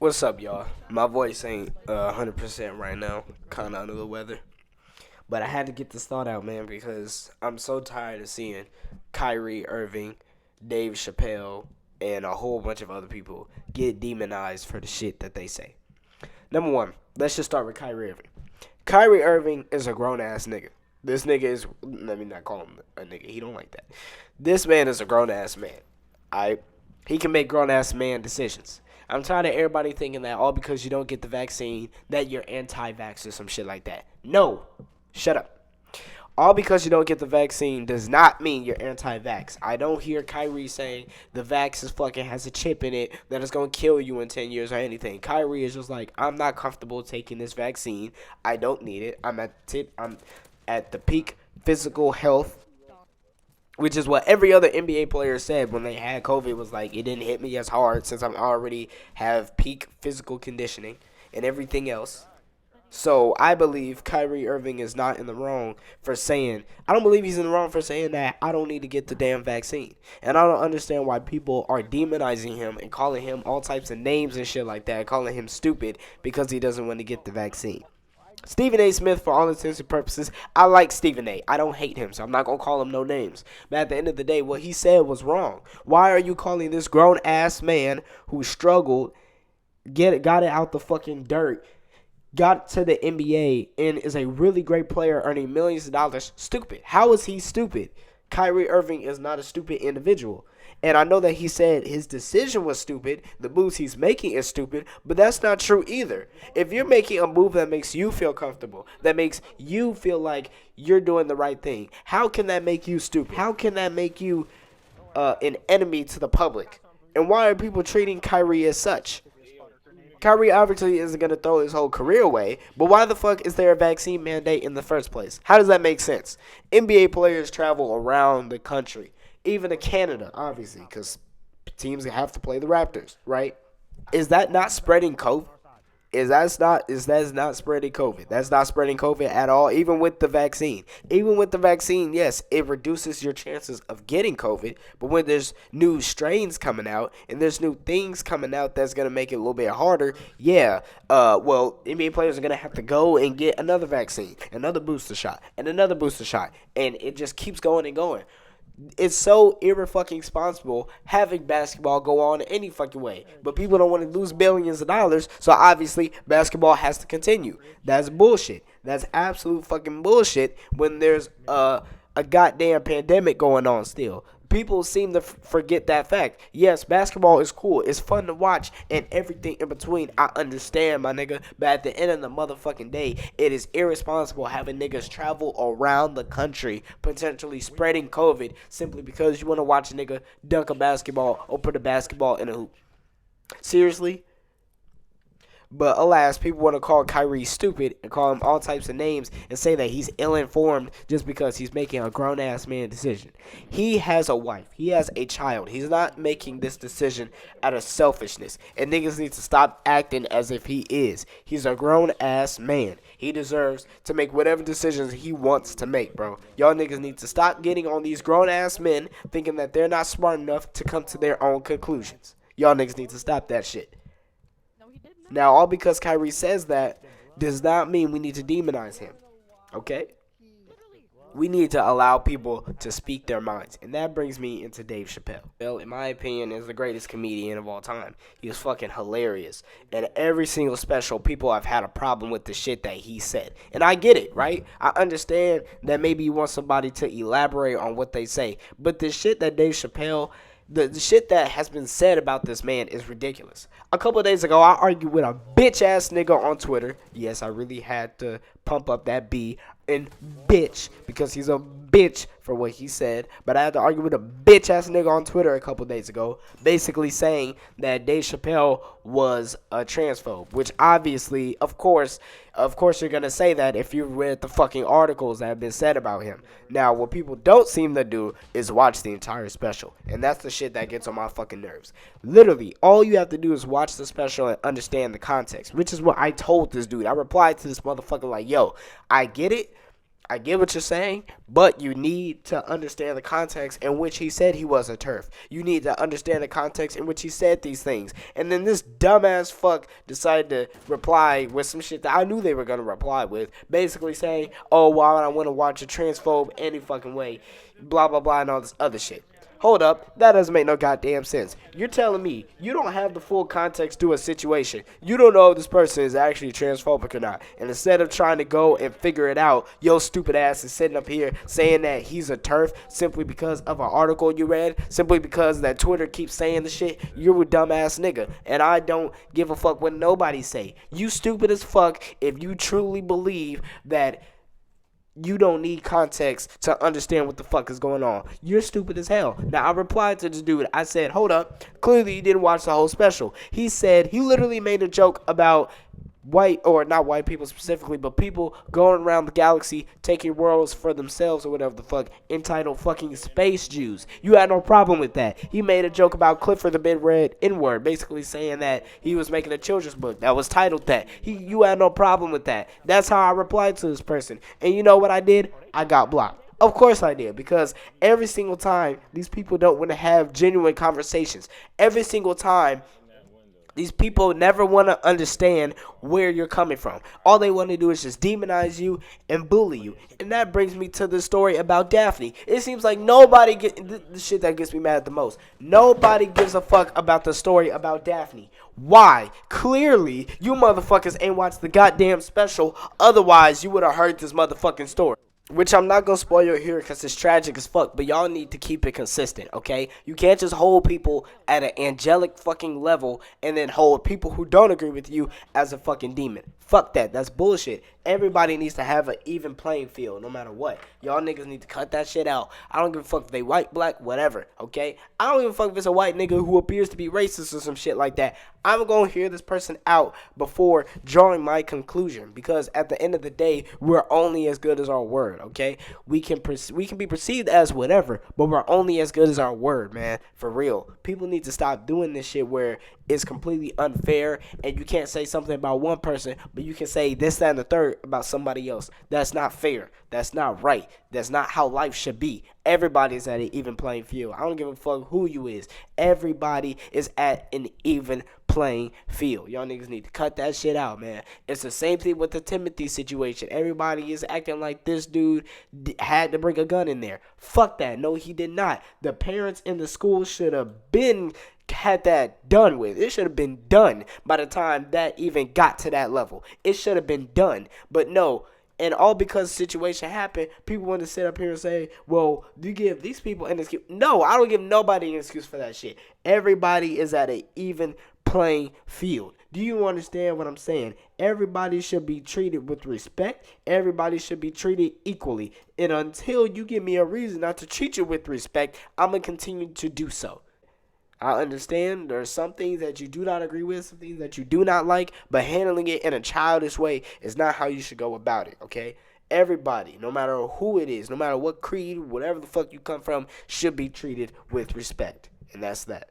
What's up, y'all? My voice ain't 100% right now. Kind of under the weather. But I had to get this thought out, man, because I'm so tired of seeing Kyrie Irving, Dave Chapelle, and a whole bunch of other people get demonized for the shit that they say. Number one, let's just start with Kyrie Irving. Kyrie Irving is a grown ass nigga. This nigga is, let me not call him a nigga. He don't like that. This man is a grown ass man. He can make grown ass man decisions. I'm tired of everybody thinking that all because you don't get the vaccine that you're anti-vax or some shit like that. No, shut up. All because you don't get the vaccine does not mean you're anti-vax. I don't hear Kyrie saying the vax is fucking has a chip in it that is going to kill you in 10 years or anything. Kyrie is just like, I'm not comfortable taking this vaccine. I don't need it. I'm at the peak physical health, which is what every other NBA player said when they had COVID, was like, it didn't hit me as hard since I already have peak physical conditioning and everything else. So I believe Kyrie Irving is not in the wrong for saying, I don't believe he's in the wrong for saying that I don't need to get the damn vaccine. And I don't understand why people are demonizing him and calling him all types of names and shit like that, calling him stupid because he doesn't want to get the vaccine. Stephen A. Smith, for all intents and purposes, I like Stephen A. I don't hate him, so I'm not going to call him no names. But at the end of the day, what he said was wrong. Why are you calling this grown-ass man who struggled, got it out the fucking dirt, got to the NBA, and is a really great player earning millions of dollars, stupid? How is he stupid? Kyrie Irving is not a stupid individual. And I know that he said his decision was stupid, the moves he's making is stupid, but that's not true either. If you're making a move that makes you feel comfortable, that makes you feel like you're doing the right thing, how can that make you stupid? How can that make you an enemy to the public? And why are people treating Kyrie as such? Kyrie obviously isn't going to throw his whole career away, but why the fuck is there a vaccine mandate in the first place? How does that make sense? NBA players travel around the country, even to Canada, obviously, because teams have to play the Raptors, right? Is that not spreading COVID? Is that not spreading COVID? That's not spreading COVID at all, even with the vaccine. Even with the vaccine, yes, it reduces your chances of getting COVID. But when there's new strains coming out and there's new things coming out that's gonna make it a little bit harder, yeah. NBA players are gonna have to go and get another vaccine, another booster shot, and another booster shot, and it just keeps going and going. It's so irresponsible having basketball go on any fucking way. But people don't want to lose billions of dollars, so obviously basketball has to continue. That's bullshit. That's absolute fucking bullshit when there's a goddamn pandemic going on still. People seem to forget that fact. Yes, basketball is cool. It's fun to watch and everything in between. I understand, my nigga. But at the end of the motherfucking day, it is irresponsible having niggas travel around the country, potentially spreading COVID simply because you want to watch a nigga dunk a basketball or put a basketball in a hoop. Seriously? But alas, people want to call Kyrie stupid and call him all types of names and say that he's ill-informed just because he's making a grown-ass man decision. He has a wife. He has a child. He's not making this decision out of selfishness. And niggas need to stop acting as if he is. He's a grown-ass man. He deserves to make whatever decisions he wants to make, bro. Y'all niggas need to stop getting on these grown-ass men thinking that they're not smart enough to come to their own conclusions. Y'all niggas need to stop that shit. Now, all because Kyrie says that does not mean we need to demonize him, okay? We need to allow people to speak their minds, and that brings me into Dave Chapelle. Well, in my opinion, is the greatest comedian of all time. He was fucking hilarious, and every single special, people have had a problem with the shit that he said, and I get it, right? I understand that maybe you want somebody to elaborate on what they say, but the shit that Dave Chapelle... The shit that has been said about this man is ridiculous. A couple of days ago, I argued with a bitch-ass nigga on Twitter. Yes, I really had to pump up that B and bitch because he's a bitch for what he said. But I had to argue with a bitch-ass nigga on Twitter a couple of days ago, basically saying that Dave Chapelle was a transphobe, which obviously, of course you're going to say that if you read the fucking articles that have been said about him. Now, what people don't seem to do is watch the entire special, and that's the shit that gets on my fucking nerves. Literally, all you have to do is watch the special and understand the context, which is what I told this dude. I replied to this motherfucker like, yo, I get it. I get what you're saying, but you need to understand the context in which he said he was a turf. You need to understand the context in which he said these things. And then this dumbass fuck decided to reply with some shit that I knew they were going to reply with. Basically saying, oh, why would I want to watch a transphobe any fucking way? Blah, blah, blah, and all this other shit. Hold up, that doesn't make no goddamn sense. You're telling me you don't have the full context to a situation. You don't know if this person is actually transphobic or not. And instead of trying to go and figure it out, your stupid ass is sitting up here saying that he's a turf simply because of an article you read, simply because that Twitter keeps saying the shit. You're a dumbass nigga. And I don't give a fuck what nobody say. You stupid as fuck if you truly believe that you don't need context to understand what the fuck is going on. You're stupid as hell. Now, I replied to this dude. I said, hold up. Clearly, you didn't watch the whole special. He said, he literally made a joke about white, or not white people specifically, but people going around the galaxy taking worlds for themselves or whatever the fuck, entitled fucking space Jews. You had no problem with that. He made a joke about Clifford the Big Red N-word, basically saying that he was making a children's book that was titled that. You had no problem with that. That's how I replied to this person. And you know what I did? I got blocked. Of course I did, because every single time these people don't want to have genuine conversations. Every single time these people never want to understand where you're coming from. All they want to do is just demonize you and bully you. And that brings me to the story about Daphne. It seems like nobody the shit that gets me mad the most. Nobody gives a fuck about the story about Daphne. Why? Clearly, you motherfuckers ain't watched the goddamn special. Otherwise, you would have heard this motherfucking story. Which I'm not going to spoil here because it's tragic as fuck. But y'all need to keep it consistent, okay? You can't just hold people at an angelic fucking level and then hold people who don't agree with you as a fucking demon. Fuck that. That's bullshit. Everybody needs to have an even playing field no matter what. Y'all niggas need to cut that shit out. I don't give a fuck if they white, black, whatever, okay? I don't give a fuck if it's a white nigga who appears to be racist or some shit like that. I'm going to hear this person out before drawing my conclusion, because at the end of the day, we're only as good as our word, okay? We can be perceived as whatever, but we're only as good as our word, man. For real. People need to stop doing this shit where it's completely unfair and you can't say something about one person, but you can say this, that, and the third about somebody else. That's not fair. That's not right. That's not how life should be. Everybody is at an even playing field. I don't give a fuck who you is. Everybody is at an even playing field. Y'all niggas need to cut that shit out, man. It's the same thing with the Timothy situation. Everybody is acting like this dude had to bring a gun in there. Fuck that. No, he did not. The parents in the school should have been had that done with. It should have been done by the time that even got to that level. It should have been done. But no. And all because the situation happened, people want to sit up here and say, well, you give these people an excuse. No, I don't give nobody an excuse for that shit. Everybody is at an even playing field. Do you understand what I'm saying? Everybody should be treated with respect. Everybody should be treated equally. And until you give me a reason not to treat you with respect, I'm going to continue to do so. I understand there are some things that you do not agree with, some things that you do not like, but handling it in a childish way is not how you should go about it, okay? Everybody, no matter who it is, no matter what creed, whatever the fuck you come from, should be treated with respect. And that's that.